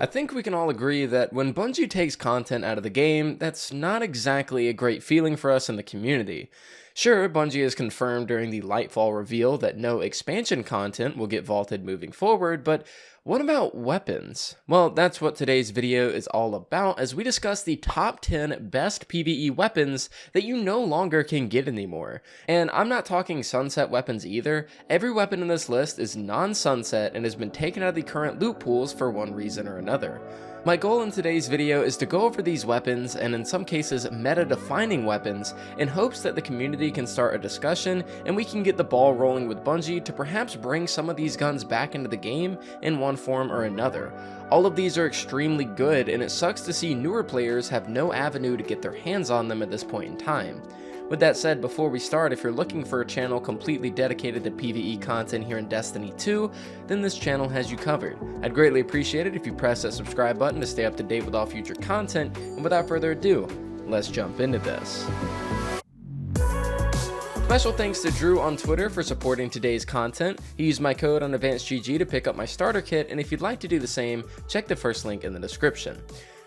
I think we can all agree that when Bungie takes content out of the game, that's not exactly a great feeling for us in the community. Sure, Bungie has confirmed during the Lightfall reveal that no expansion content will get vaulted moving forward, but what about weapons? Well, that's what today's video is all about, as we discuss the top 10 best PvE weapons that you no longer can get anymore. And I'm not talking sunset weapons either. Every weapon in this list is non-sunset and has been taken out of the current loot pools for one reason or another. My goal in today's video is to go over these weapons, and in some cases meta-defining weapons, in hopes that the community can start a discussion and we can get the ball rolling with Bungie to perhaps bring some of these guns back into the game in one form or another. All of these are extremely good, and it sucks to see newer players have no avenue to get their hands on them at this point in time. With that said, before we start, if you're looking for a channel completely dedicated to PvE content here in Destiny 2, then this channel has you covered. I'd greatly appreciate it if you press that subscribe button to stay up to date with all future content, and without further ado, let's jump into this. Special thanks to Drew on Twitter for supporting today's content. He used my code on 𝗵𝗡𝗔𝗔 to pick up my starter kit, and if you'd like to do the same, check the first link in the description.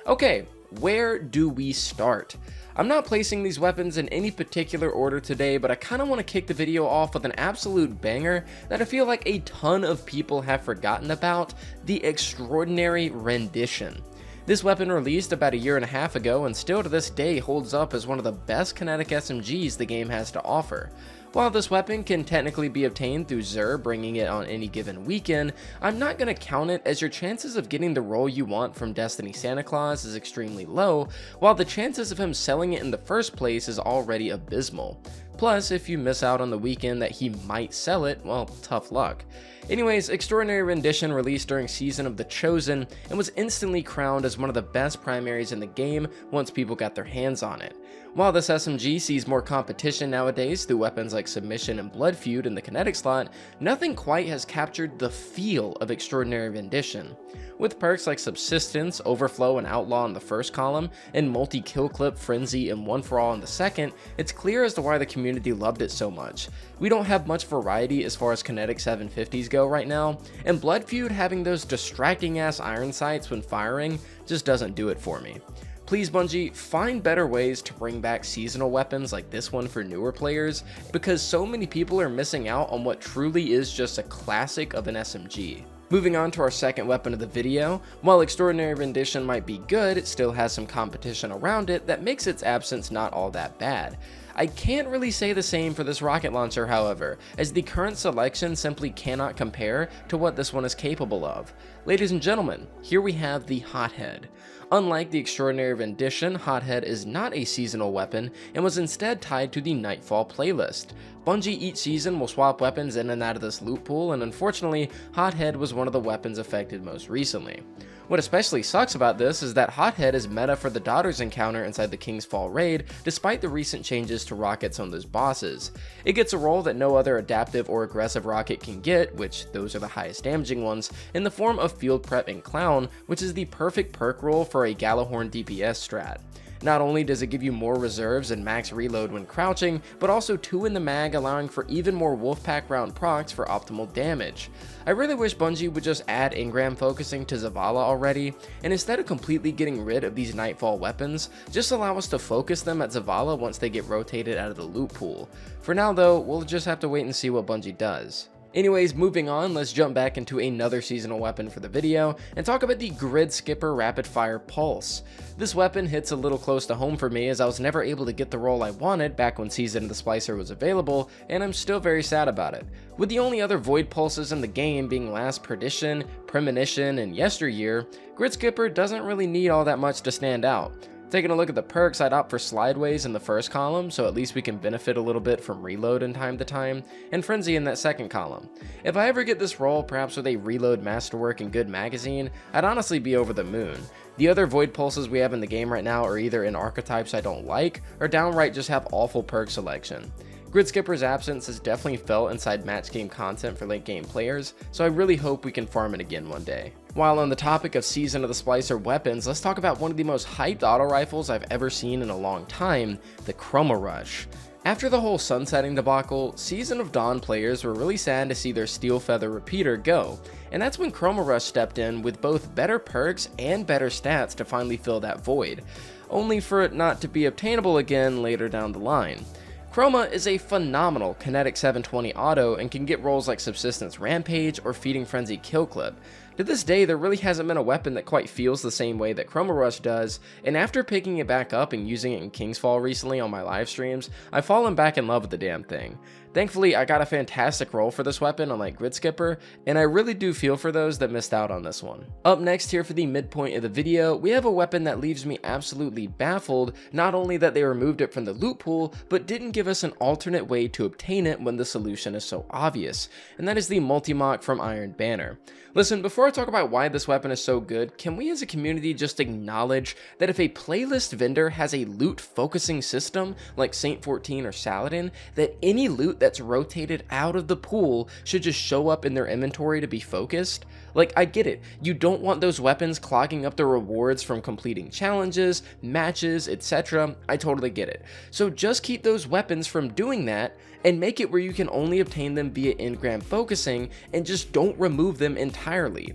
Okay, where do we start? I'm not placing these weapons in any particular order today, but I kind of want to kick the video off with an absolute banger that I feel like a ton of people have forgotten about: the extraordinary rendition. This weapon released about a year and a half ago and still to this day holds up as one of the best kinetic SMGs the game has to offer. While this weapon can technically be obtained through 𝗔𝗗𝗩𝗅 bringing it on any given weekend, I'm not going to count it, as your chances of getting the role you want from Destiny Santa Claus is extremely low, while the chances of him selling it in the first place is already abysmal. Plus, if you miss out on the weekend that he might sell it, well, tough luck. Anyways, Extraordinary Rendition released during Season of the Chosen and was instantly crowned as one of the best primaries in the game once people got their hands on it. While this SMG sees more competition nowadays through weapons like Submission and Blood Feud in the kinetic slot, nothing quite has captured the feel of Extraordinary Rendition. With perks like Subsistence, Overflow, and Outlaw in the first column, and Multi-Kill Clip, Frenzy, and One for All in the second, it's clear as to why the community loved it so much. We don't have much variety as far as kinetic 750s go right now, and Blood Feud having those distracting ass iron sights when firing just doesn't do it for me. Please, Bungie, find better ways to bring back seasonal weapons like this one for newer players, because so many people are missing out on what truly is just a classic of an SMG. Moving on to our second weapon of the video, while Extraordinary Rendition might be good, it still has some competition around it that makes its absence not all that bad. I can't really say the same for this rocket launcher, however, as the current selection simply cannot compare to what this one is capable of. Ladies and gentlemen, here we have the HOTHEAD. Unlike the Extraordinary Rendition, HOTHEAD is not a seasonal weapon and was instead tied to the Nightfall playlist. Bungie each season will swap weapons in and out of this loot pool, and unfortunately, HOTHEAD was one of the weapons affected most recently. What especially sucks about this is that HOTHEAD is meta for the Daughters encounter inside the King's Fall raid, despite the recent changes to rockets on those bosses. It gets a role that no other adaptive or aggressive rocket can get, which those are the highest damaging ones, in the form of Field Prep and Clown, which is the perfect perk role for a Gjallarhorn DPS strat. Not only does it give you more reserves and max reload when crouching, but also 2 in the mag, allowing for even more Wolfpack round procs for optimal damage. I really wish Bungie would just add engram focusing to Zavala already, and instead of completely getting rid of these Nightfall weapons, just allow us to focus them at Zavala once they get rotated out of the loot pool. For now though, we'll just have to wait and see what Bungie does. Anyways, moving on, let's jump back into another seasonal weapon for the video and talk about the GRIDSKIPPER Rapid Fire Pulse. This weapon hits a little close to home for me, as I was never able to get the role I wanted back when Season of the 𝗵𝗍𝗄𝗍 was available, and I'm still very sad about it. With the only other void pulses in the game being Last Perdition, Premonition, and Yesteryear, GRIDSKIPPER doesn't really need all that much to stand out. Taking a look at the perks, I'd opt for Slideways in the first column, so at least we can benefit a little bit from reload in time to time, and Frenzy in that second column. If I ever get this role, perhaps with a reload masterwork and good magazine, I'd honestly be over the moon. The other void pulses we have in the game right now are either in archetypes I don't like, or downright just have awful perk selection. GRIDSKIPPER's absence is definitely felt inside match game content for late game players, so I really hope we can farm it again one day. While on the topic of Season of the 𝗵𝗍𝗄𝗍 weapons, let's talk about one of the most hyped auto rifles I've ever seen in a long time, the CHROMA Rush. After the whole sunsetting debacle, Season of Dawn players were really sad to see their 𝗕𝗏𝗱𝗏 repeater go, and that's when CHROMA Rush stepped in with both better perks and better stats to finally fill that void, only for it not to be obtainable again later down the line. CHROMA is a phenomenal kinetic 720 auto and can get roles like Subsistence Rampage or Feeding Frenzy Kill Clip. To this day, there really hasn't been a weapon that quite feels the same way that CHROMA Rush does, and after picking it back up and using it in King's Fall recently on my live streams, I've fallen back in love with the damn thing. Thankfully, I got a fantastic role for this weapon on like GRIDSKIPPER, and I really do feel for those that missed out on this one. Up next here for the midpoint of the video, we have a weapon that leaves me absolutely baffled, not only that they removed it from the loot pool, but didn't give us an alternate way to obtain it when the solution is so obvious, and that is the MULTIMACH from Iron Banner. Listen, before I talk about why this weapon is so good, can we as a community just acknowledge that if a playlist vendor has a loot focusing system like Saint 14 or Saladin, that any loot that's rotated out of the pool should just show up in their inventory to be focused? Like, I get it, you don't want those weapons clogging up the rewards from completing challenges, matches, etc. I totally get it. So just keep those weapons from doing that and make it where you can only obtain them via engram focusing, and just don't remove them entirely.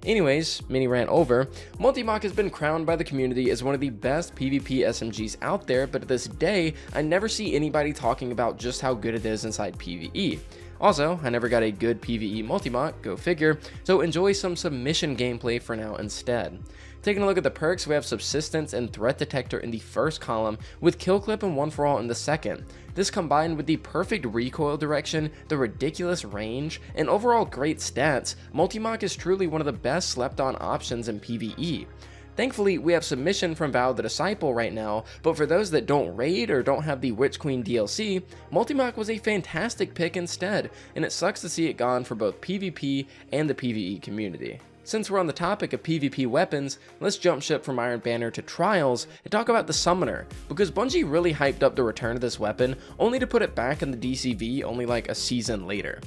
Anyways, mini rant over. MULTIMACH has been crowned by the community as one of the best PvP SMGs out there, but to this day, I never see anybody talking about just how good it is inside PvE. Also, I never got a good PvE MULTIMACH, go figure, so enjoy some submission gameplay for now instead. Taking a look at the perks, we have Subsistence and Threat Detector in the first column, with Kill Clip and One For All in the second. This combined with the perfect recoil direction, the ridiculous range, and overall great stats, MULTIMACH is truly one of the best slept on options in PvE. Thankfully, we have Submission from 𝗷𝗚𝗣𝗍𝗍 right now, but for those that don't raid or don't have the Witch Queen DLC, MULTIMACH was a fantastic pick instead, and it sucks to see it gone for both PvP and the PvE community. Since we're on the topic of PvP weapons, let's jump ship from Iron Banner to Trials and talk about the Summoner, because Bungie really hyped up the return of this weapon, only to put it back in the DCV only like a season later.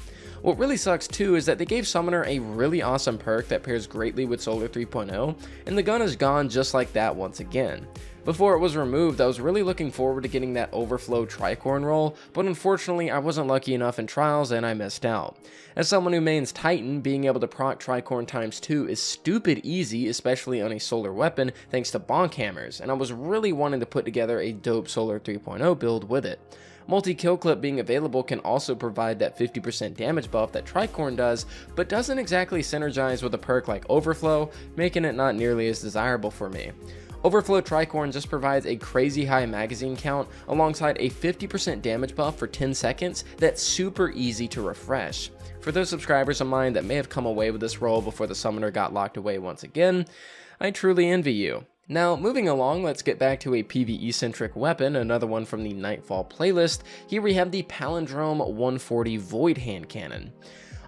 What really sucks too is that they gave Summoner a really awesome perk that pairs greatly with Solar 3.0, and the gun is gone just like that once again. Before it was removed, I was really looking forward to getting that overflow tricorn roll, but unfortunately I wasn't lucky enough in Trials and I missed out. As someone who mains Titan, being able to proc tricorn ×2 is stupid easy, especially on a solar weapon thanks to bonk hammers, and I was really wanting to put together a dope Solar 3.0 build with it. Multi-kill clip being available can also provide that 50% damage buff that Tricorn does, but doesn't exactly synergize with a perk like Overflow, making it not nearly as desirable for me. Overflow Tricorn just provides a crazy high magazine count alongside a 50% damage buff for 10 seconds that's super easy to refresh. For those subscribers of mine that may have come away with this role before the Summoner got locked away once again, I truly envy you. Now, moving along, let's get back to a PvE-centric weapon, another one from the Nightfall playlist. Here we have the Palindrome 140 Void Hand Cannon.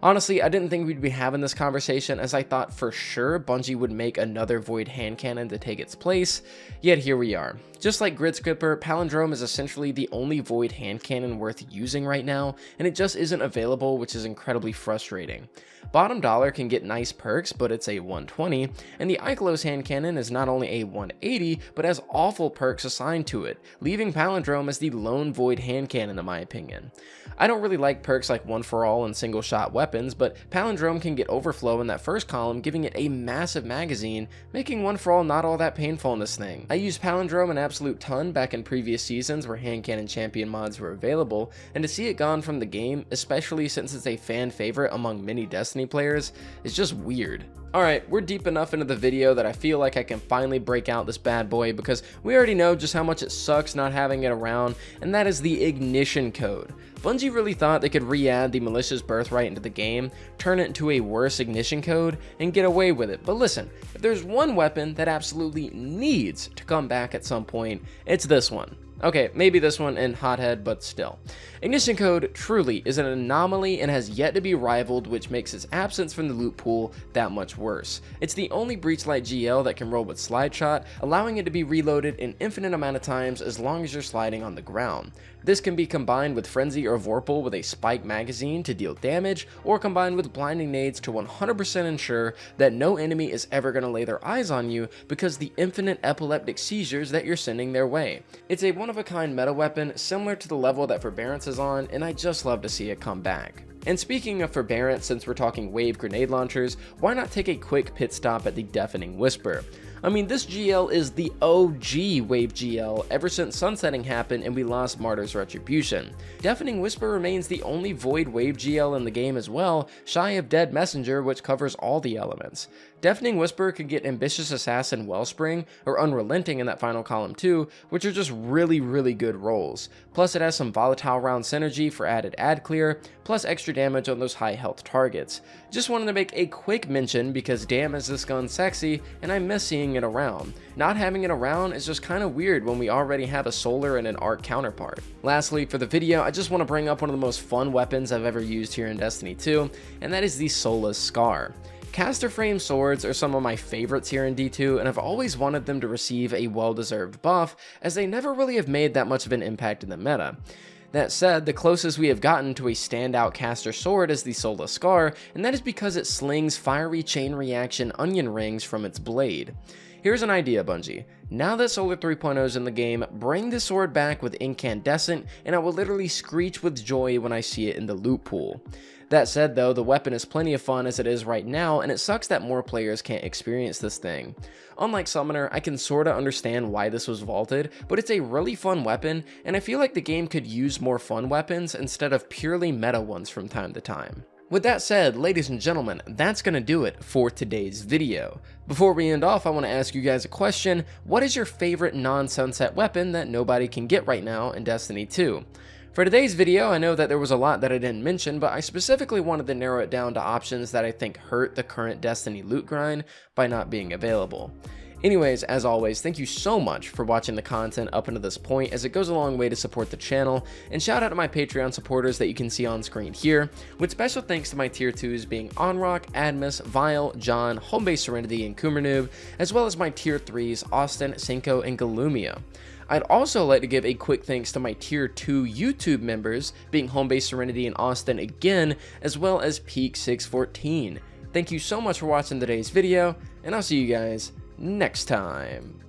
Honestly, I didn't think we'd be having this conversation, as I thought for sure Bungie would make another Void Hand Cannon to take its place, yet here we are. Just like GRIDSKIPPER, Palindrome is essentially the only Void Hand Cannon worth using right now, and it just isn't available, which is incredibly frustrating. Bottom Dollar can get nice perks, but it's a 120, and the 𝗏𝗏𝗏𝗏 Hand Cannon is not only a 180, but has awful perks assigned to it, leaving Palindrome as the lone Void Hand Cannon in my opinion. I don't really like perks like One For All and single shot weapons, but Palindrome can get Overflow in that first column, giving it a massive magazine, making One For All not all that painful in this thing. I used Palindrome an absolute ton back in previous seasons where hand cannon champion mods were available, and to see it gone from the game, especially since it's a fan favorite among many Destiny players, is just weird. Alright, we're deep enough into the video that I feel like I can finally break out this bad boy, because we already know just how much it sucks not having it around, and that is the ignition code. Bungie really thought they could re-add the malicious birthright into the game, turn it into a worse ignition code, and get away with it. But listen, if there's one weapon that absolutely needs to come back at some point, it's this one. Okay, maybe this one and HOTHEAD, but still. Ignition code truly is an anomaly and has yet to be rivaled, which makes its absence from the loot pool that much worse. It's the only Breachlight GL that can roll with slide shot, allowing it to be reloaded an infinite amount of times as long as you're sliding on the ground. This can be combined with Frenzy or Vorpal with a spike magazine to deal damage, or combined with blinding nades to 100% ensure that no enemy is ever going to lay their eyes on you because the infinite epileptic seizures that you're sending their way. It's a one-of-a-kind meta weapon similar to the level that Forbearance is on, and I just love to see it come back. And speaking of Forbearance, since we're talking wave grenade launchers, why not take a quick pit stop at the Deafening Whisper? I mean, this GL is the OG wave GL ever since Sunsetting happened and we lost Martyr's Retribution. Deafening Whisper remains the only void wave GL in the game as well, shy of Dead Messenger, which covers all the elements. Deafening Whisper could get Ambitious Assassin Wellspring or Unrelenting in that final column too, which are just really good rolls. Plus it has some volatile round synergy for added ad clear, plus extra damage on those high health targets. Just wanted to make a quick mention because damn is this gun sexy and I miss seeing it around. Not having it around is just kind of weird when we already have a solar and an arc counterpart. Lastly, for the video, I just want to bring up one of the most fun weapons I've ever used here in Destiny 2, and that is the SOLA'S Scar. Caster frame swords are some of my favorites here in D2, and I've always wanted them to receive a well-deserved buff, as they never really have made that much of an impact in the meta. That said, the closest we have gotten to a standout caster sword is the SOLA'S Scar, and that is because it slings fiery chain reaction onion rings from its blade. Here's an idea, Bungie. Now that Solar 3.0 is in the game, bring the sword back with Incandescent, and I will literally screech with joy when I see it in the loot pool. That said though, the weapon is plenty of fun as it is right now, and it sucks that more players can't experience this thing. Unlike Summoner, I can sorta understand why this was vaulted, but it's a really fun weapon, and I feel like the game could use more fun weapons instead of purely meta ones from time to time. With that said, ladies and gentlemen, that's gonna do it for today's video. Before we end off, I want to ask you guys a question. What is your favorite non-sunset weapon that nobody can get right now in Destiny 2? For today's video, I know that there was a lot that I didn't mention, but I specifically wanted to narrow it down to options that I think hurt the current Destiny loot grind by not being available. Anyways, as always, thank you so much for watching the content up until this point, as it goes a long way to support the channel, and shout out to my Patreon supporters that you can see on screen here, with special thanks to my tier 2s being Onrock, Admus, Vile, John, Homebase Serenity, and Coomernoobh, as well as my tier 3s Austin, Cinco, and Galumia. I'd also like to give a quick thanks to my tier 2 YouTube members, being Homebase Serenity and Austin again, as well as 𝗕𝗘𝗏614. Thank you so much for watching today's video, and I'll see you guys next time.